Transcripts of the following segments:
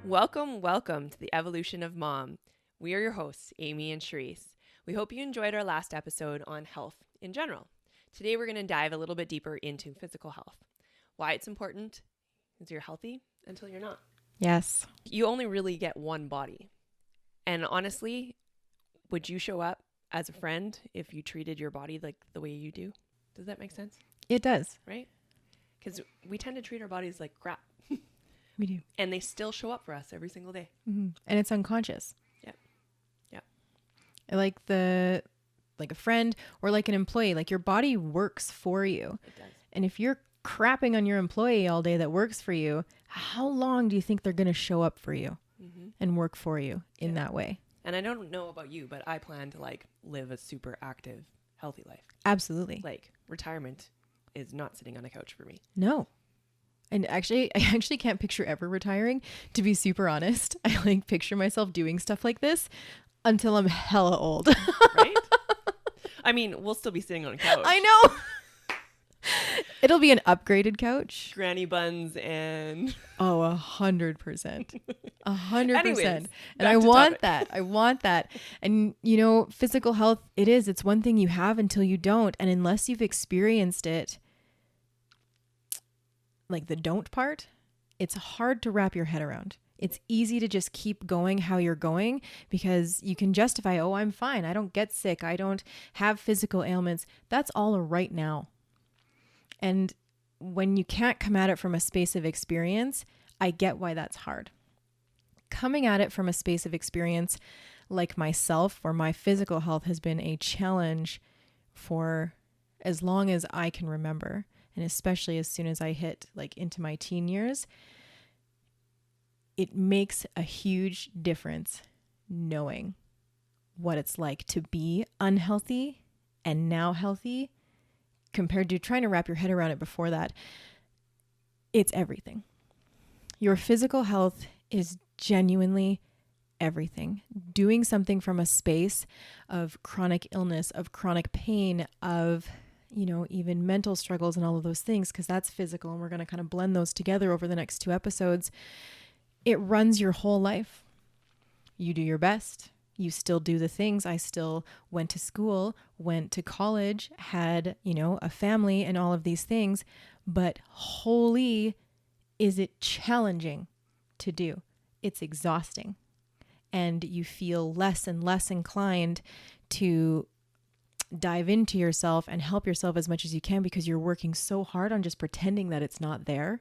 Welcome to the Evolution of Mom. We are your hosts, Amy and Charisse. We hope you enjoyed our last episode on health in general. Today we're going to dive a little bit deeper into physical health. Why it's important is you're healthy until you're not. Yes. You only really get one body. And honestly, would you show up as a friend if you treated your body like the way you do? Does that make sense? It does. Right? Because we tend to treat our bodies like crap. We do. And they still show up for us every single day. Mm-hmm. And it's unconscious. Yeah. Like a friend or like an employee, like your body works for you. It does. And if you're crapping on your employee all day that works for you, how long do you think they're going to show up for you and work for you in that way? And I don't know about you, but I plan to live a super active, healthy life. Absolutely. Retirement is not sitting on a couch for me. No. And I actually can't picture ever retiring, to be super honest. I picture myself doing stuff like this until I'm hella old. Right? I mean, we'll still be sitting on a couch. I know. It'll be an upgraded couch. Granny buns and... Oh, 100%. 100%. Anyways, and I want that. I want that. And, physical health, it's one thing you have until you don't. And unless you've experienced it, like the don't part, it's hard to wrap your head around. It's easy to just keep going how you're going because you can justify, oh, I'm fine. I don't get sick. I don't have physical ailments. That's all a right now. And when you can't come at it from a space of experience, I get why that's hard. Coming at it from a space of experience like myself, where my physical health has been a challenge for as long as I can remember, and especially as soon as I hit into my teen years, it makes a huge difference knowing what it's like to be unhealthy and now healthy compared to trying to wrap your head around it before that. It's everything. Your physical health is genuinely everything. Doing something from a space of chronic illness, of chronic pain, of even mental struggles and all of those things, because that's physical, and we're going to kind of blend those together over the next 2 episodes. It runs your whole life. You do your best. You still do the things. I still went to school, went to college, had, a family and all of these things, but holy, is it challenging to do. It's exhausting. And you feel less and less inclined to dive into yourself and help yourself as much as you can because you're working so hard on just pretending that it's not there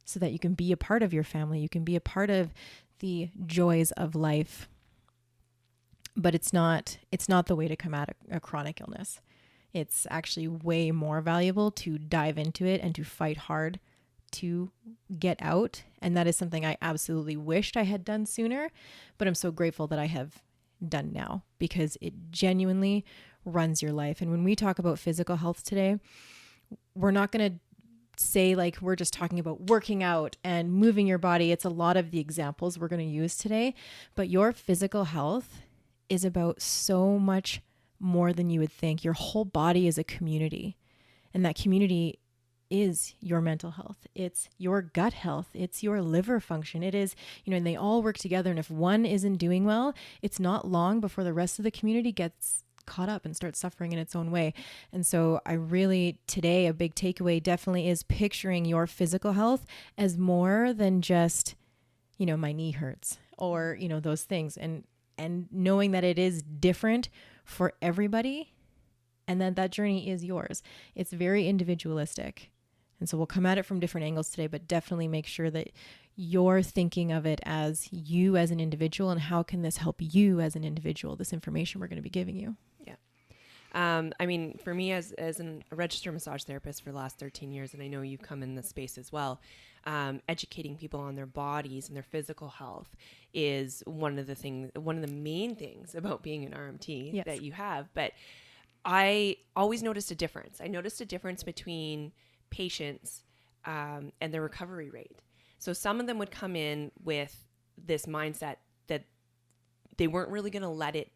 so that you can be a part of your family. You can be a part of the joys of life. But it's not the way to come at a chronic illness. It's actually way more valuable to dive into it and to fight hard to get out. And that is something I absolutely wished I had done sooner, but I'm so grateful that I have done now because it genuinely runs your life. And when we talk about physical health today, we're not going to say we're just talking about working out and moving your body. It's a lot of the examples we're going to use today, but your physical health is about so much more than you would think. Your whole body is a community, and that community is your mental health. It's your gut health. It's your liver function. It is, and they all work together. And if one isn't doing well, it's not long before the rest of the community gets caught up and starts suffering in its own way. And so I really, today, a big takeaway definitely is picturing your physical health as more than just, my knee hurts or, those things. And knowing that it is different for everybody and that journey is yours. It's very individualistic. And so we'll come at it from different angles today, but definitely make sure that you're thinking of it as you as an individual and how can this help you as an individual, this information we're going to be giving you. Yeah. For me as a registered massage therapist for the last 13 years, and I know you've come in this space as well, educating people on their bodies and their physical health is one of the main things about being an RMT that you have. But I always noticed a difference. I noticed a difference between patients and their recovery rate. So some of them would come in with this mindset that they weren't really going to let it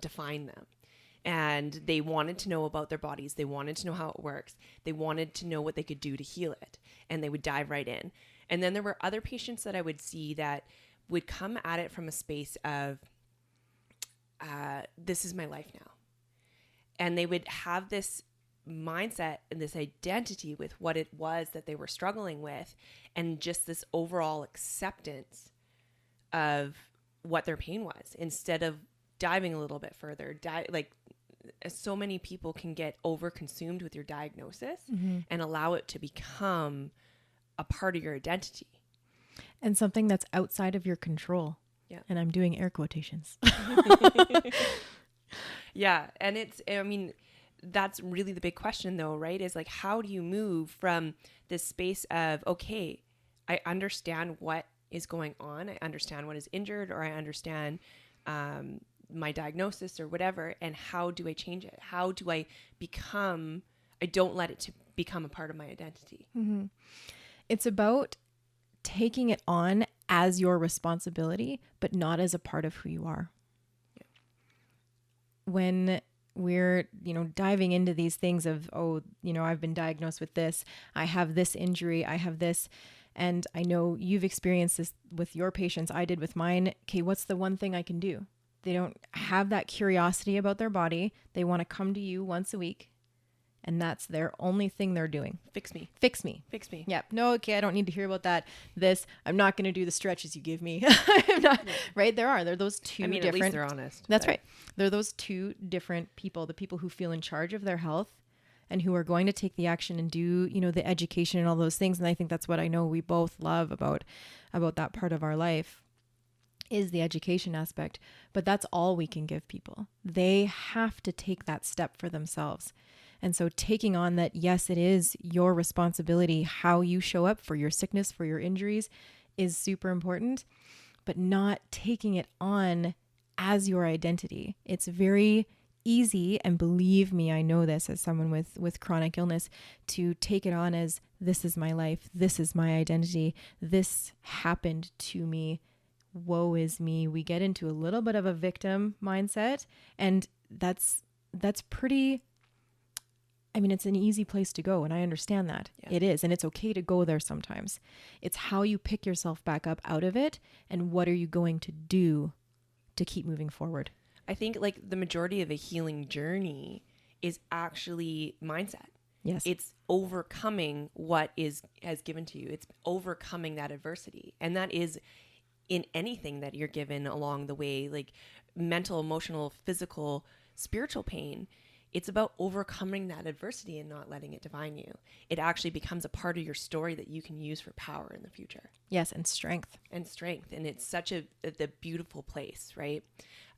define them. And they wanted to know about their bodies. They wanted to know how it works. They wanted to know what they could do to heal it. And they would dive right in. And then there were other patients that I would see that would come at it from a space of, this is my life now. And they would have this mindset and this identity with what it was that they were struggling with, and just this overall acceptance of what their pain was, instead of diving a little bit further. Like, so many people can get over consumed with your diagnosis and allow it to become a part of your identity. And something that's outside of your control. Yeah. And I'm doing air quotations. Yeah. And that's really the big question though, right? Is like, how do you move from this space of, okay, I understand what is going on. I understand what is injured, or I understand my diagnosis or whatever. And how do I change it? How do I don't let it to become a part of my identity. Mm-hmm. It's about taking it on as your responsibility, but not as a part of who you are. Yeah. When we're, diving into these things of, I've been diagnosed with this, I have this injury, I have this, and I know you've experienced this with your patients, I did with mine. Okay, what's the one thing I can do? They don't have that curiosity about their body. They want to come to you once a week, and that's their only thing they're doing. Fix me. Fix me. Fix me. Yeah. No, okay, I don't need to hear about that. I'm not going to do the stretches you give me. I'm not, right? There are those two different. At least they're honest. That's right. They're those two different people, the people who feel in charge of their health and who are going to take the action and do, the education and all those things. And I think that's what I know we both love about that part of our life, is the education aspect. But that's all we can give people. They have to take that step for themselves. And so taking on that, yes, it is your responsibility. How you show up for your sickness, for your injuries is super important, but not taking it on as your identity. It's very easy, and believe me, I know this as someone with chronic illness, to take it on as, this is my life, this is my identity, this happened to me, woe is me. We get into a little bit of a victim mindset, and that's pretty, it's an easy place to go, and I understand that. Yeah. It is, and it's okay to go there sometimes. It's how you pick yourself back up out of it, and what are you going to do to keep moving forward. I think like the majority of a healing journey is actually mindset. Yes. It's overcoming what has given to you. It's overcoming that adversity. And that is in anything that you're given along the way, like mental, emotional, physical, spiritual pain. It's about overcoming that adversity and not letting it define you. It actually becomes a part of your story that you can use for power in the future. Yes, and strength. And it's such the beautiful place, right?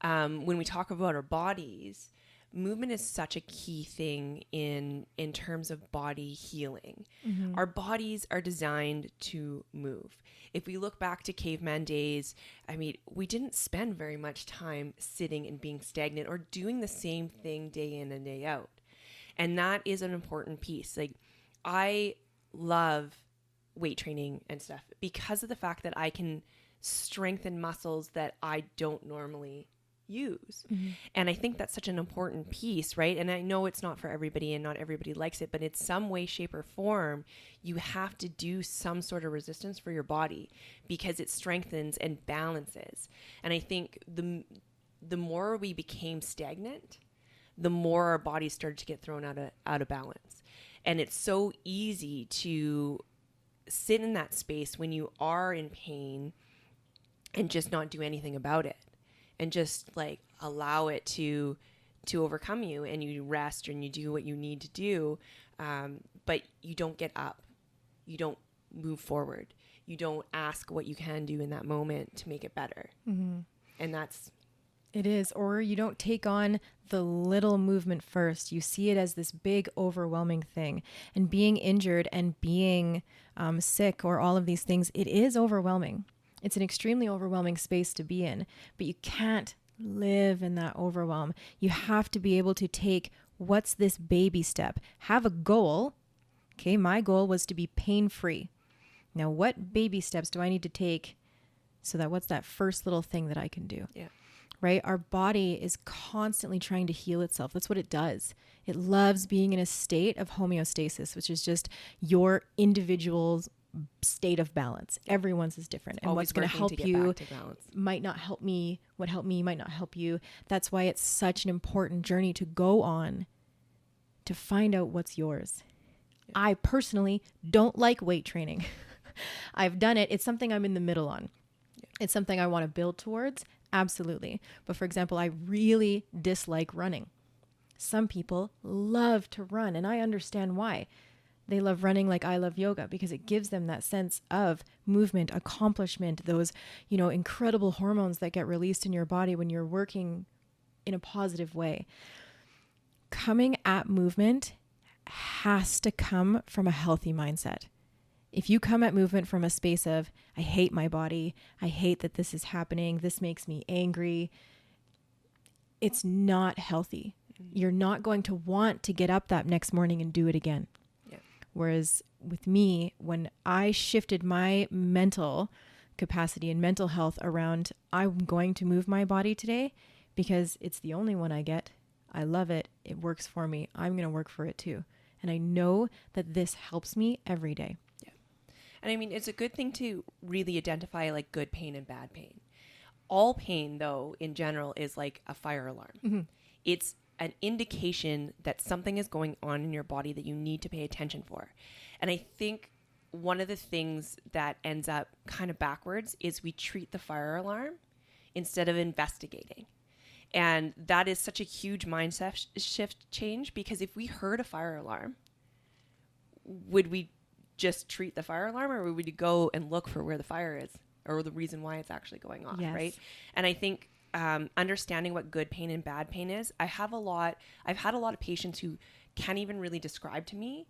When we talk about our bodies, movement is such a key thing in terms of body healing. Mm-hmm. Our bodies are designed to move. If we look back to caveman days, we didn't spend very much time sitting and being stagnant or doing the same thing day in and day out. And that is an important piece. Like, I love weight training and stuff because of the fact that I can strengthen muscles that I don't normally use. Mm-hmm. And I think that's such an important piece, right? And I know it's not for everybody and not everybody likes it, but in some way, shape, or form, you have to do some sort of resistance for your body because it strengthens and balances. And I think the more we became stagnant, the more our bodies started to get thrown out of balance. And it's so easy to sit in that space when you are in pain and just not do anything about it. And just like allow it to overcome you, and you rest and you do what you need to do. But you don't get up. You don't move forward. You don't ask what you can do in that moment to make it better. Mm-hmm. And it is, or you don't take on the little movement first. You see it as this big, overwhelming thing. And being injured and being sick or all of these things, it is overwhelming. It's an extremely overwhelming space to be in, but you can't live in that overwhelm. You have to be able to take, what's this baby step? Have a goal. Okay, my goal was to be pain-free. Now, what baby steps do I need to take so that what's that first little thing that I can do? Yeah. Right? Our body is constantly trying to heal itself. That's what it does. It loves being in a state of homeostasis, which is just your individual state of balance. Everyone's is different. And Always what's going to working help to get you back to balance. might not help me. What helped me might not help you. That's why it's such an important journey to go on to find out what's yours. Yeah. I personally don't like weight training. I've done it. It's something I'm in the middle on. Yeah. It's something I want to build towards. Absolutely. But for example, I really dislike running. Some people love to run, and I understand why. They love running like I love yoga because it gives them that sense of movement, accomplishment, those, incredible hormones that get released in your body when you're working in a positive way. Coming at movement has to come from a healthy mindset. If you come at movement from a space of, I hate my body, I hate that this is happening, this makes me angry, it's not healthy. Mm-hmm. You're not going to want to get up that next morning and do it again. Yeah. Whereas with me, when I shifted my mental capacity and mental health around, I'm going to move my body today because it's the only one I get. I love it. It works for me. I'm going to work for it too. And I know that this helps me every day. And I mean, it's a good thing to really identify like good pain and bad pain. All pain, though, in general, is like a fire alarm. Mm-hmm. It's an indication that something is going on in your body that you need to pay attention for. And I think one of the things that ends up kind of backwards is we treat the fire alarm instead of investigating. And that is such a huge mindset shift change, because if we heard a fire alarm, would we just treat the fire alarm, or would we go and look for where the fire is or the reason why it's actually going off? Yes. Right. And I think understanding what good pain and bad pain is, I've had a lot of patients who can't even really describe to me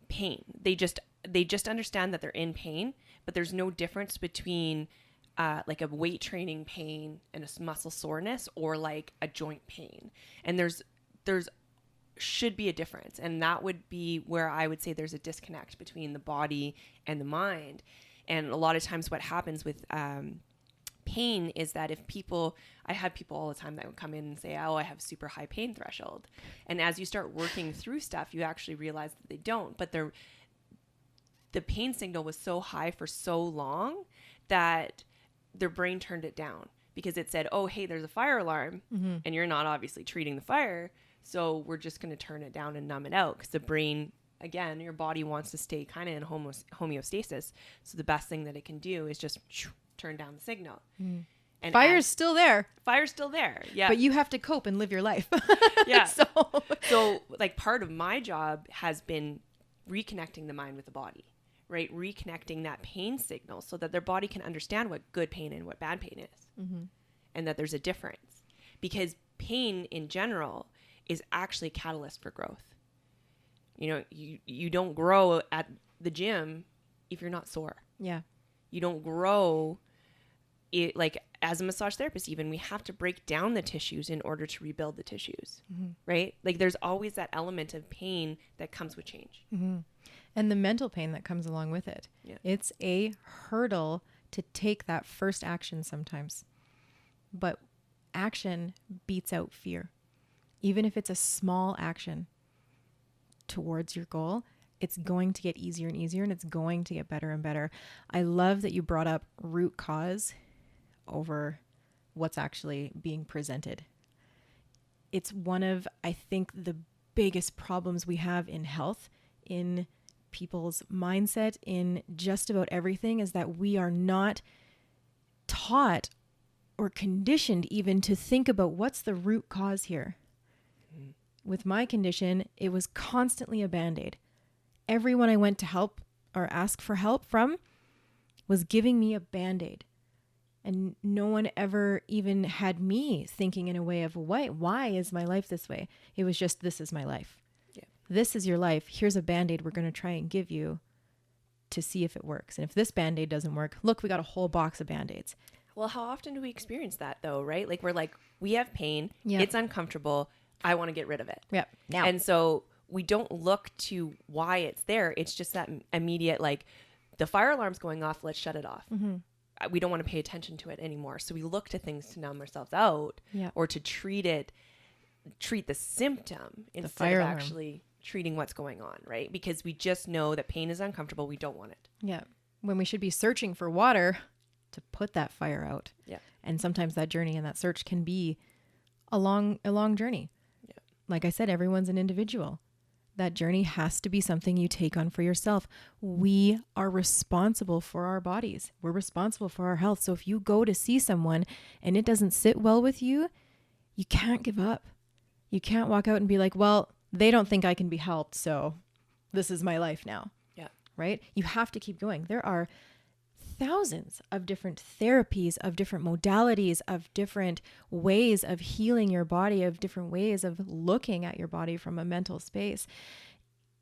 pain. They just understand that they're in pain, but there's no difference between like a weight training pain and a muscle soreness or like a joint pain. And there's should be a difference. And that would be where I would say there's a disconnect between the body and the mind. And a lot of times what happens with pain is that I have people all the time that would come in and say, oh, I have super high pain threshold. And as you start working through stuff, you actually realize that they don't. But the pain signal was so high for so long that their brain turned it down, because it said, oh, hey, there's a fire alarm, mm-hmm. and you're not obviously treating the fire. So we're just going to turn it down and numb it out, because the brain, again, your body wants to stay kind of in homeostasis. So the best thing that it can do is just turn down the signal. Mm. And fire's still there. Fire's still there. Yeah. But you have to cope and live your life. Yeah. So like part of my job has been reconnecting the mind with the body, right? Reconnecting that pain signal so that their body can understand what good pain and what bad pain is. Mm-hmm. And that there's a difference, because pain in general is actually a catalyst for growth. You don't grow at the gym if you're not sore. Yeah. You don't grow it, like as a massage therapist, even we have to break down the tissues in order to rebuild the tissues, mm-hmm. right? Like there's always that element of pain that comes with change. Mm-hmm. And the mental pain that comes along with it. Yeah. It's a hurdle to take that first action sometimes. But action beats out fear. Even if it's a small action towards your goal, it's going to get easier and easier, and it's going to get better and better. I love that you brought up root cause over what's actually being presented. It's one of, I think, the biggest problems we have in health, in people's mindset, in just about everything, is that we are not taught or conditioned even to think about what's the root cause here. With my condition, it was constantly a Band-Aid. Everyone I went to help or ask for help from was giving me a Band-Aid. And no one ever even had me thinking in a way of, why is my life this way? It was just, this is my life. Yeah. This is your life. Here's a Band-Aid we're going to try and give you to see if it works. And if this Band-Aid doesn't work, look, we got a whole box of Band-Aids. Well, how often do we experience that though, right? Like we're like, we have pain. Yep. It's uncomfortable. I want to get rid of it. Yep. Now. And so we don't look to why it's there. It's just that immediate, like, the fire alarm's going off. Let's shut it off. Mm-hmm. We don't want to pay attention to it anymore. So we look to things to numb ourselves out, or to treat the symptom instead of actually treating what's going on, right? Because we just know that pain is uncomfortable. We don't want it. Yeah. When we should be searching for water to put that fire out. Yeah. And sometimes that journey and that search can be a long journey. Yeah. Like I said, everyone's an individual. That journey has to be something you take on for yourself. We are responsible for our bodies. We're responsible for our health. So if you go to see someone and it doesn't sit well with you, you can't give up. You can't walk out and be like, well, they don't think I can be helped, so this is my life now. Yeah. Right? You have to keep going. There are thousands of different therapies, of different modalities, of different ways of healing your body, of different ways of looking at your body from a mental space.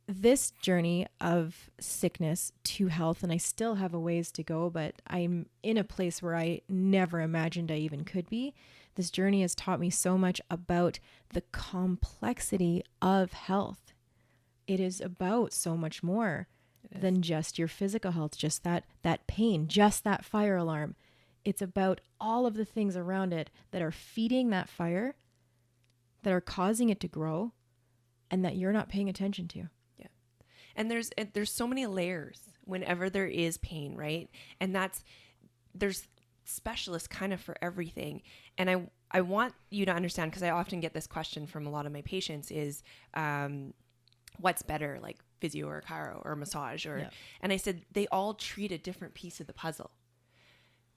This journey of sickness to health, and I still have a ways to go, but I'm in a place where I never imagined I even could be. This journey has taught me so much about the complexity of health. It is about so much more than just your physical health, just that pain, just that fire alarm. It's about all of the things around it that are feeding that fire, that are causing it to grow, and that you're not paying attention to. Yeah. And there's so many layers whenever there is pain, right? And there's specialists kind of for everything. And I want you to understand, because I often get this question from a lot of my patients is, what's better, like physio or chiro or massage and I said, they all treat a different piece of the puzzle.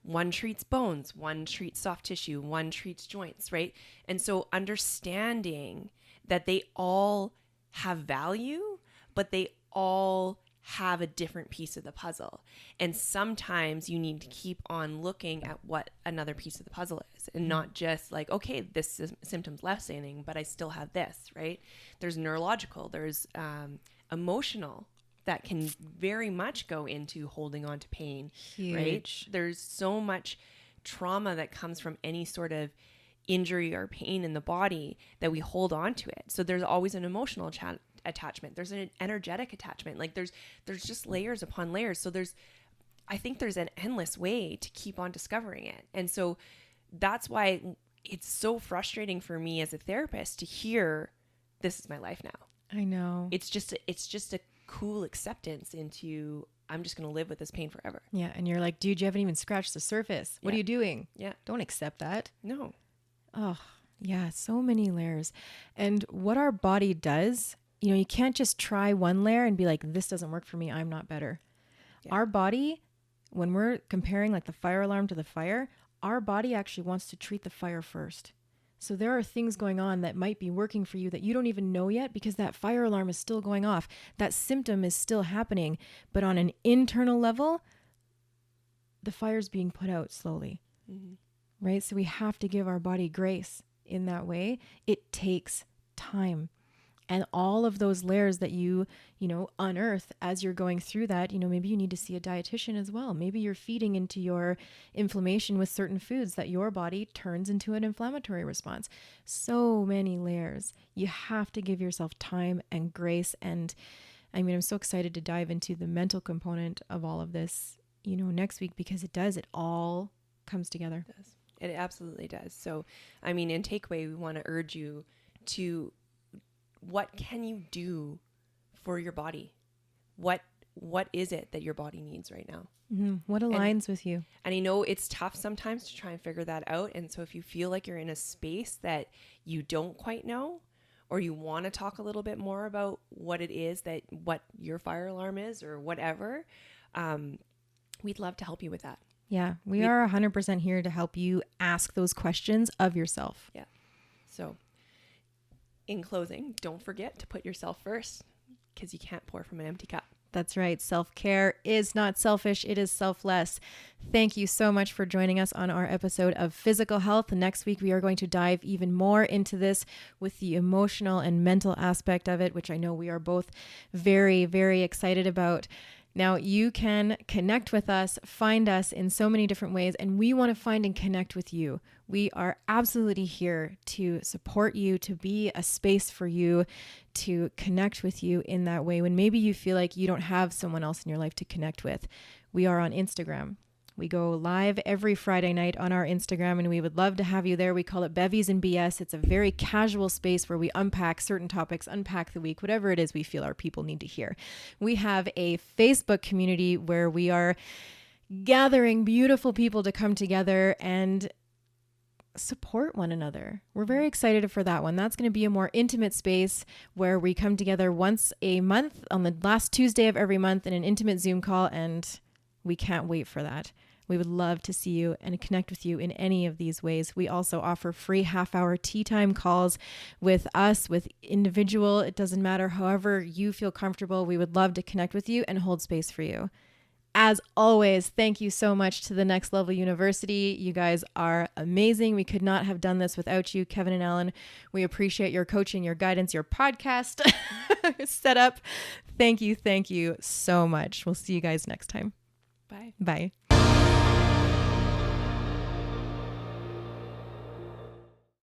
One treats bones, one treats soft tissue, one treats joints, right? And so understanding that they all have value, but they all have a different piece of the puzzle. And sometimes you need to keep on looking at what another piece of the puzzle is, and not just like, okay, this symptom's left-standing, but I still have this, right? There's neurological, there's emotional that can very much go into holding on to pain. Huge. Right? There's so much trauma that comes from any sort of injury or pain in the body that we hold on to it. So there's always an emotional attachment. There's an energetic attachment. Like there's just layers upon layers. So I think there's an endless way to keep on discovering it. And so that's why it's so frustrating for me as a therapist to hear this is my life now. I know. It's just a cool acceptance into, I'm just going to live with this pain forever. Yeah. And you're like, dude, you haven't even scratched the surface. What are you doing? Yeah. Don't accept that. No. Oh, yeah. So many layers. And what our body does, you can't just try one layer and be like, this doesn't work for me, I'm not better. Yeah. Our body, when we're comparing like the fire alarm to the fire, our body actually wants to treat the fire first. So there are things going on that might be working for you that you don't even know yet, because that fire alarm is still going off. That symptom is still happening, but on an internal level, the fire's being put out slowly. Mm-hmm. Right? So we have to give our body grace in that way. It takes time. And all of those layers that you unearth as you're going through that, maybe you need to see a dietitian as well. Maybe you're feeding into your inflammation with certain foods that your body turns into an inflammatory response. So many layers. You have to give yourself time and grace. And I'm so excited to dive into the mental component of all of this, next week, because it all comes together. It does. It absolutely does. So, in takeaway, we want to urge you to, what can you do for your body? What is it that your body needs right now? Mm-hmm. What aligns with you? And I know it's tough sometimes to try and figure that out. And so if you feel like you're in a space that you don't quite know, or you want to talk a little bit more about what it is what your fire alarm is or whatever, we'd love to help you with that. Yeah, we are 100% here to help you ask those questions of yourself. Yeah. So in closing, don't forget to put yourself first, because you can't pour from an empty cup. That's right. Self-care is not selfish. It is selfless. Thank you so much for joining us on our episode of Physical Health. Next week, we are going to dive even more into this with the emotional and mental aspect of it, which I know we are both very, very excited about. Now, you can connect with us, find us in so many different ways, and we want to find and connect with you. We are absolutely here to support you, to be a space for you, to connect with you in that way when maybe you feel like you don't have someone else in your life to connect with. We are on Instagram. We go live every Friday night on our Instagram, and we would love to have you there. We call it Bevies and BS. It's a very casual space where we unpack certain topics, unpack the week, whatever it is we feel our people need to hear. We have a Facebook community where we are gathering beautiful people to come together and support one another. We're very excited for that one. That's going to be a more intimate space where we come together once a month on the last Tuesday of every month in an intimate Zoom call, and we can't wait for that. We would love to see you and connect with you in any of these ways. We also offer free half-hour tea time calls with us, with individual. It doesn't matter. However you feel comfortable, we would love to connect with you and hold space for you. As always, thank you so much to the Next Level University. You guys are amazing. We could not have done this without you, Kevin and Ellen. We appreciate your coaching, your guidance, your podcast setup. Thank you so much. We'll see you guys next time. Bye. Bye.